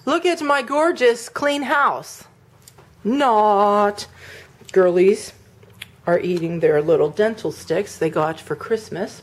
Look at my gorgeous clean house. Not. Girlies are eating their little dental sticks they got for Christmas.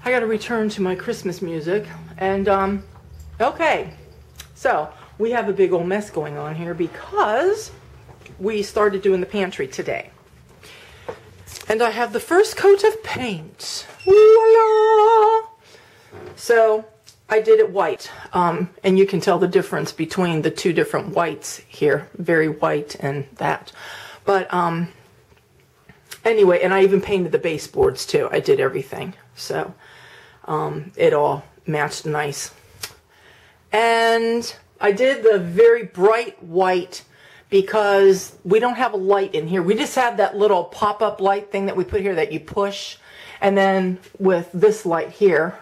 I gotta return to my Christmas music. And, okay. So, we have a big old mess going on here because we started doing the pantry today. And I have the first coat of paint. Voila! So, I did it white. And you can tell the difference between the two different whites here. Very white and that. But, anyway, and I even painted the baseboards too. I did everything. So, it all matched nice. And I did the very bright white because we don't have a light in here. We just have that little pop-up light thing that we put here that you push. And then with this light here,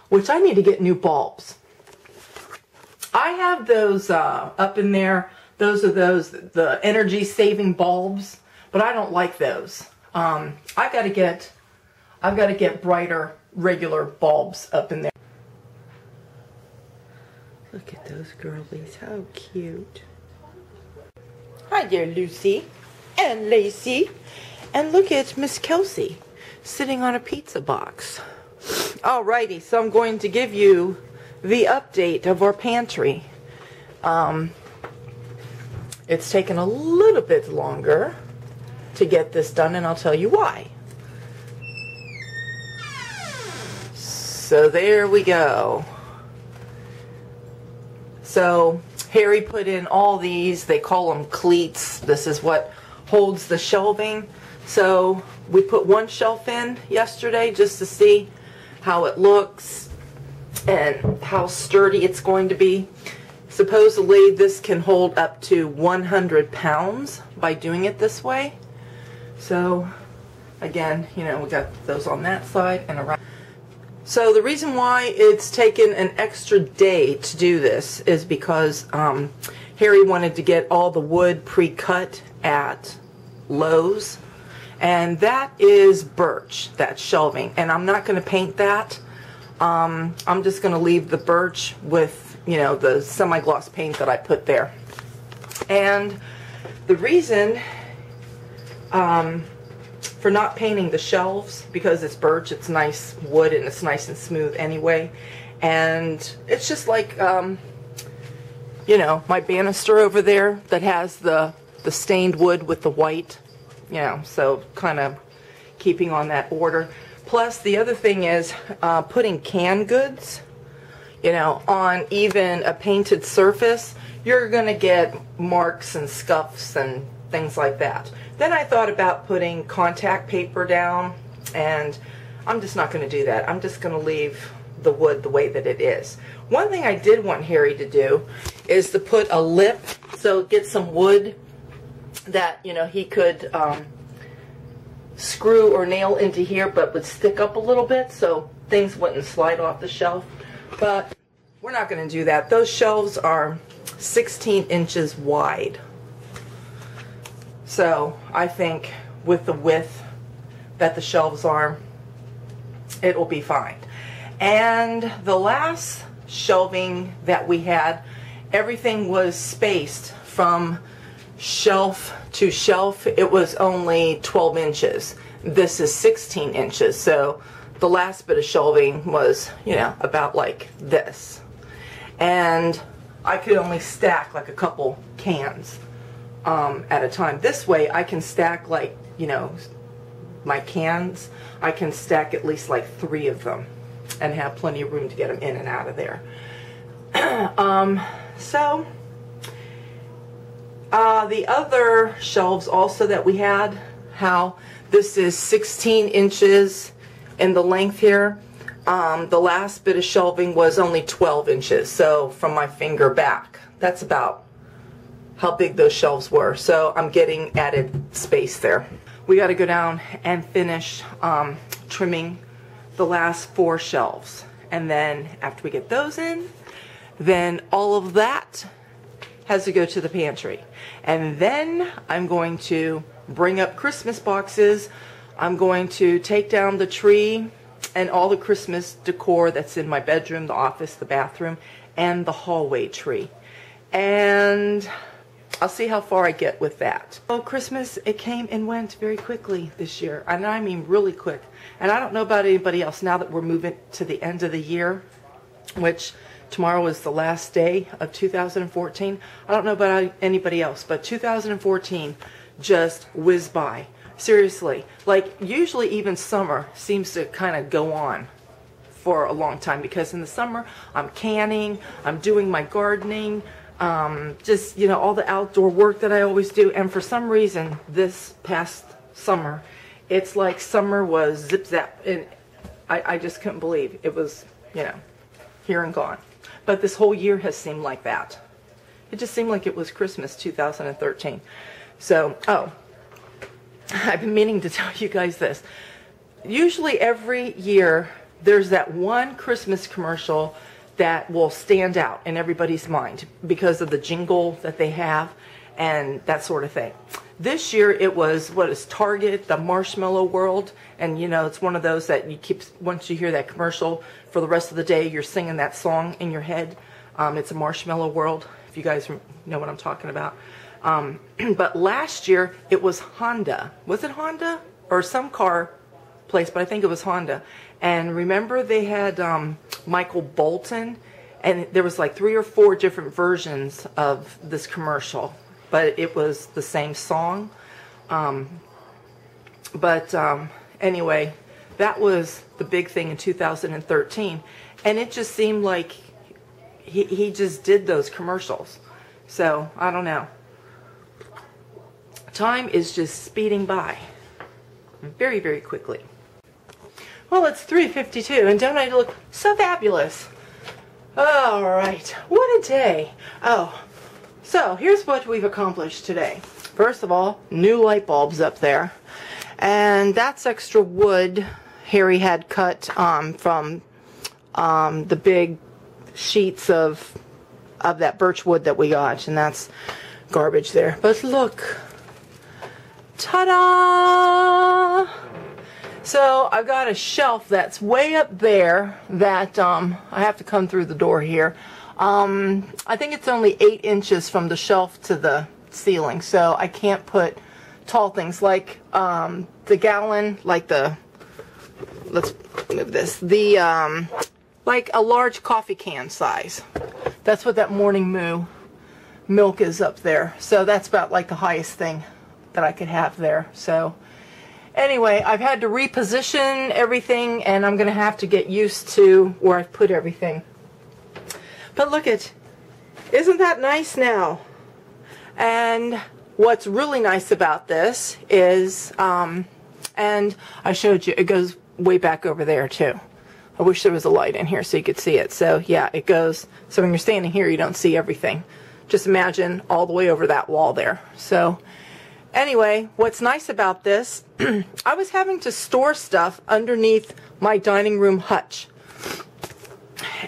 which I need to get new bulbs. I have those up in there. Those are the energy saving bulbs, but I don't like those. I've got to get brighter regular bulbs up in there. Look at those girlies, how cute. Hi there, Lucy and Lacey. And look at Miss Kelsey sitting on a pizza box. Alrighty, so I'm going to give you the update of our pantry. It's taken a little bit longer to get this done, and I'll tell you why. So there we go. So Harry put in all these, they call them cleats. This is what holds the shelving. So we put one shelf in yesterday just to see how it looks and how sturdy it's going to be. Supposedly this can hold up to 100 pounds by doing it this way. So again, you know, we got those on that side and around. So the reason why it's taken an extra day to do this is because Harry wanted to get all the wood pre-cut at Lowe's, and that is birch, that shelving, and I'm not going to paint that. I'm just going to leave the birch with, you know, the semi-gloss paint that I put there. And the reason for not painting the shelves, because it's birch, it's nice wood and it's nice and smooth anyway, and it's just like you know, my banister over there that has the stained wood with the white, you know, so kind of keeping on that order. Plus the other thing is putting canned goods, you know, on even a painted surface, you're gonna get marks and scuffs and things like that. Then I thought about putting contact paper down, and I'm just not going to do that. I'm just going to leave the wood the way that it is. One thing I did want Harry to do is to put a lip, so get some wood that, you know, he could screw or nail into here, but would stick up a little bit so things wouldn't slide off the shelf. But we're not going to do that. Those shelves are 16 inches wide. So I think with the width that the shelves are, it will be fine. And the last shelving that we had, everything was spaced from shelf to shelf. It was only 12 inches. This is 16 inches. So the last bit of shelving was, you know, about like this. And I could only stack like a couple cans at a time. This way I can stack, like, you know, my cans, I can stack at least like 3 of them and have plenty of room to get them in and out of there. So the other shelves also that we had, how this is 16 inches in the length here. The last bit of shelving was only 12 inches, so from my finger back, that's about how big those shelves were. So I'm getting added space there. We got to go down and finish trimming the last 4 shelves, and then after we get those in, then all of that has to go to the pantry. And then I'm going to bring up Christmas boxes. I'm going to take down the tree and all the Christmas decor that's in my bedroom, the office, the bathroom, and the hallway tree. And I'll see how far I get with that. Oh, Christmas, it came and went very quickly this year. And I mean really quick. And I don't know about anybody else now that we're moving to the end of the year, which tomorrow is the last day of 2014. I don't know about anybody else, but 2014 just whizzed by. Seriously. Like, usually even summer seems to kind of go on for a long time, because in the summer I'm canning, I'm doing my gardening, just, you know, all the outdoor work that I always do. And for some reason this past summer, it's like summer was zip zap, and I just couldn't believe it was, you know, here and gone. But this whole year has seemed like that. It just seemed like it was Christmas 2013. So, oh, I've been meaning to tell you guys this. Usually every year there's that one Christmas commercial that will stand out in everybody's mind because of the jingle that they have and that sort of thing. This year it was, what is Target, the Marshmallow World, and you know, it's one of those that you keep, once you hear that commercial, for the rest of the day you're singing that song in your head. It's a Marshmallow World, if you guys know what I'm talking about. But last year it was Honda. Was it Honda? Or some car place, but I think it was Honda. And remember they had Michael Bolton, and there was like 3 or 4 different versions of this commercial, but it was the same song. Anyway, that was the big thing in 2013, and it just seemed like he just did those commercials. So I don't know. Time is just speeding by very, very quickly. Well, it's 3:52, and don't I look so fabulous? All right, what a day. Oh, so here's what we've accomplished today. First of all, new light bulbs up there, and that's extra wood Harry had cut from the big sheets of that birch wood that we got, and that's garbage there. But look, ta-da! So I've got a shelf that's way up there that I have to come through the door here. I think it's only 8 inches from the shelf to the ceiling, so I can't put tall things like the gallon, like the, let's move this, the like a large coffee can size. That's what that Morning Moo milk is up there. So that's about like the highest thing that I could have there. So anyway, I've had to reposition everything, and I'm going to have to get used to where I've put everything. But look isn't that nice now? And what's really nice about this is, and I showed you, it goes way back over there too. I wish there was a light in here so you could see it. So yeah, it goes, so when you're standing here you don't see everything. Just imagine all the way over that wall there. So anyway, what's nice about this, I was having to store stuff underneath my dining room hutch.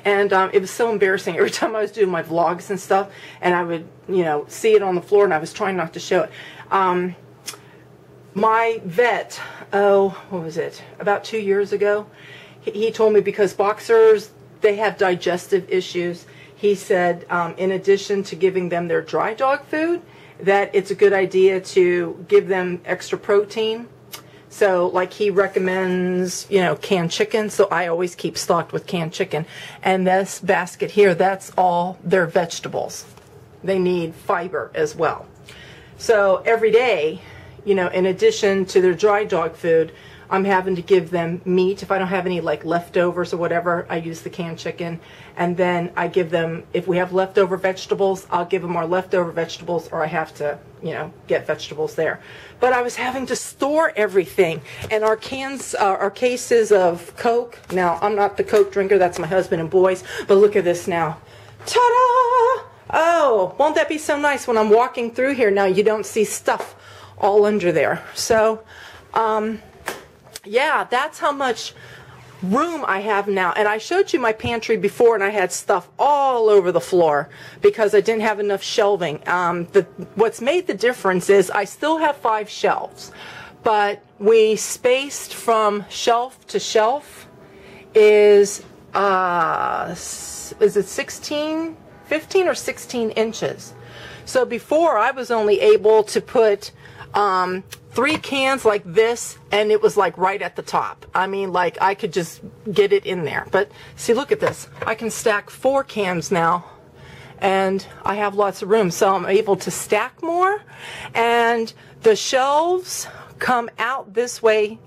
And it was so embarrassing every time I was doing my vlogs and stuff, and I would, you know, see it on the floor, and I was trying not to show it. My vet, oh, what was it, about 2 years ago, he told me, because boxers, they have digestive issues, he said in addition to giving them their dry dog food, that it's a good idea to give them extra protein. So like he recommends, you know, canned chicken, so I always keep stocked with canned chicken. And this basket here, that's all their vegetables. They need fiber as well. So every day, you know, in addition to their dry dog food, I'm having to give them meat. If I don't have any like leftovers or whatever, I use the canned chicken. And then I give them, if we have leftover vegetables, I'll give them our leftover vegetables, or I have to, you know, get vegetables there. But I was having to store everything. And our cans, our cases of Coke, now I'm not the Coke drinker, that's my husband and boys, but look at this now. Ta-da! Oh, won't that be so nice when I'm walking through here now, you don't see stuff all under there. So, yeah, that's how much room I have now. And I showed you my pantry before, and I had stuff all over the floor because I didn't have enough shelving. What's made the difference is I still have 5 shelves, but we spaced from shelf to shelf is is it 16, 15 or 16 inches. So before I was only able to put 3 cans like this, and it was like right at the top. I mean, like I could just get it in there. But see, look at this. I can stack 4 cans now, and I have lots of room, so I'm able to stack more. And the shelves come out this way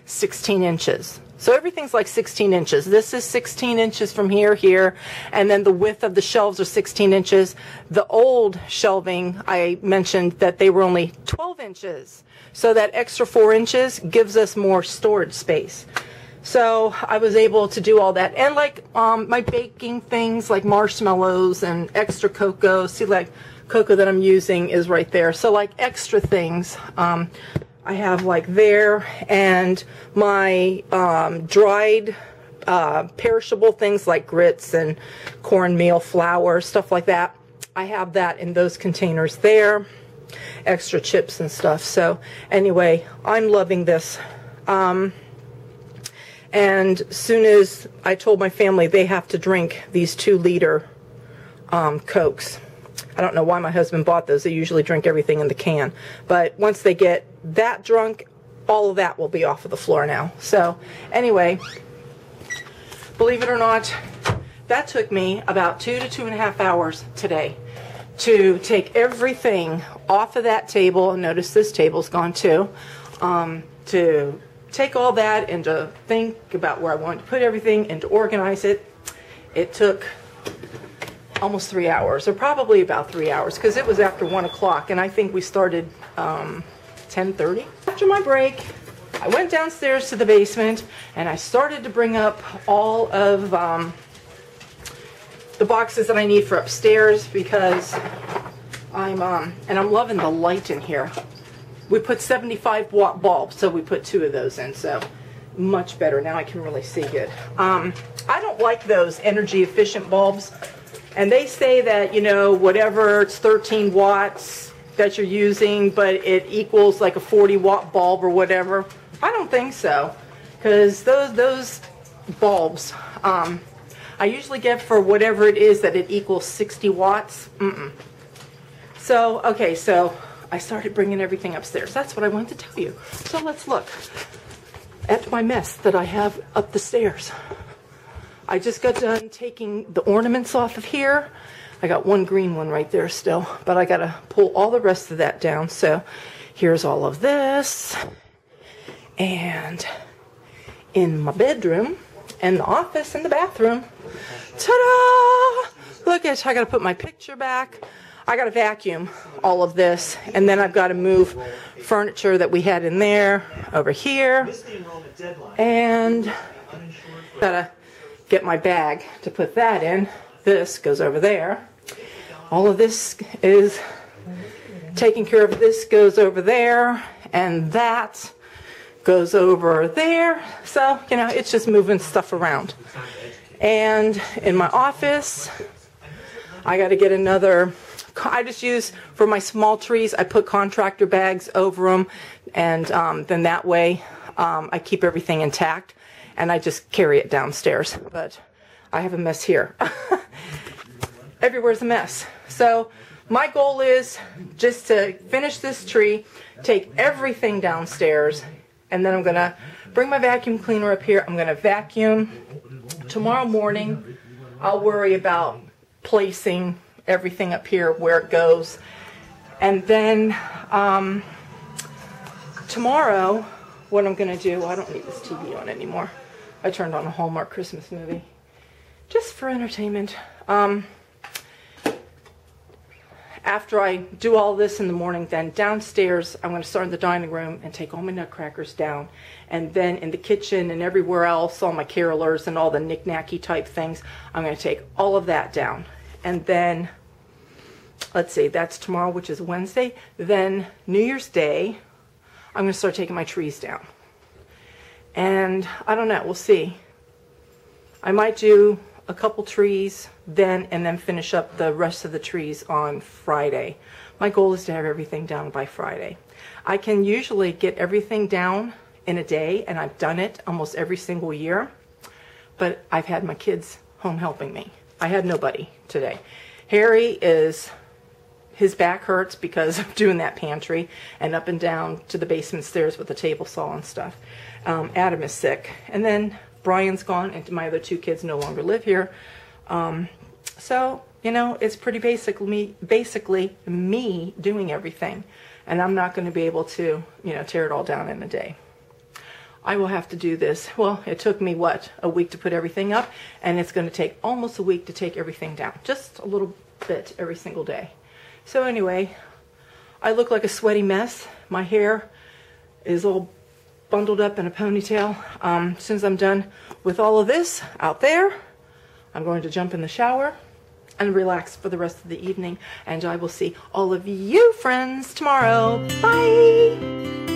16 inches. So everything's like 16 inches. This is 16 inches from here, and then the width of the shelves are 16 inches. The old shelving, I mentioned that they were only 12 inches. So that extra 4 inches gives us more storage space. So I was able to do all that. And like my baking things like marshmallows and extra cocoa. See, like cocoa that I'm using is right there. So like extra things. I have like there, and my dried perishable things like grits and cornmeal, flour, stuff like that. I have that in those containers there, extra chips and stuff. So anyway, I'm loving this. And soon as I told my family they have to drink these 2-liter Cokes. I don't know why my husband bought those. They usually drink everything in the can. But once they get that drunk, all of that will be off of the floor now. So anyway, believe it or not, that took me about 2 to 2.5 hours today to take everything off of that table. And notice this table's gone too. To take all that and to think about where I wanted to put everything and to organize it. It took almost 3 hours, or probably about 3 hours, because it was after 1 o'clock, and I think we started 10:30. After my break, I went downstairs to the basement, and I started to bring up all of the boxes that I need for upstairs, because I'm loving the light in here. We put 75-watt bulbs, so we put 2 of those in, so much better. Now I can really see good. I don't like those energy efficient bulbs. And they say that, you know, whatever, it's 13 watts that you're using, but it equals like a 40-watt bulb or whatever. I don't think so, because those bulbs, I usually get for whatever it is that it equals 60 watts. So, okay, so I started bringing everything upstairs. That's what I wanted to tell you. So let's look at my mess that I have up the stairs. I just got done taking the ornaments off of here. I got one green one right there still, but I got to pull all the rest of that down. So here's all of this. And in my bedroom and the office and the bathroom, ta-da! Look at, I got to put my picture back. I got to vacuum all of this, and then I've got to move furniture that we had in there over here. And gotta get my bag to put that in. This goes over there. All of this is taken care of. This goes over there, and that goes over there. So, you know, it's just moving stuff around. And in my office, I got to get another, I just use, for my small trees, I put contractor bags over them, and then that way I keep everything intact. And I just carry it downstairs. But I have a mess here. Everywhere's a mess. So my goal is just to finish this tree, take everything downstairs, and then I'm going to bring my vacuum cleaner up here. I'm going to vacuum. Tomorrow morning, I'll worry about placing everything up here where it goes. And then tomorrow, what I'm going to do, I don't need this TV on anymore. I turned on a Hallmark Christmas movie just for entertainment. After I do all this in the morning, then downstairs, I'm going to start in the dining room and take all my nutcrackers down. And then in the kitchen and everywhere else, all my carolers and all the knick-knacky type things, I'm going to take all of that down. And then, let's see, that's tomorrow, which is Wednesday. Then New Year's Day, I'm going to start taking my trees down. And I don't know, we'll see. I might do a couple trees then, and then finish up the rest of the trees on Friday. My goal is to have everything down by Friday. I can usually get everything down in a day, and I've done it almost every single year. but I've had my kids home helping me. I had nobody today. Harry his back hurts because of doing that pantry and up and down to the basement stairs with the table saw and stuff. Adam is sick. And then Brian's gone, and my other 2 kids no longer live here. So, you know, it's pretty basically me doing everything. And I'm not going to be able to, you know, tear it all down in a day. I will have to do this. Well, it took me, what, a week to put everything up, and it's going to take almost a week to take everything down. Just a little bit every single day. So anyway, I look like a sweaty mess. My hair is all bundled up in a ponytail. As soon as I'm done with all of this out there, I'm going to jump in the shower and relax for the rest of the evening. And I will see all of you friends tomorrow. Bye!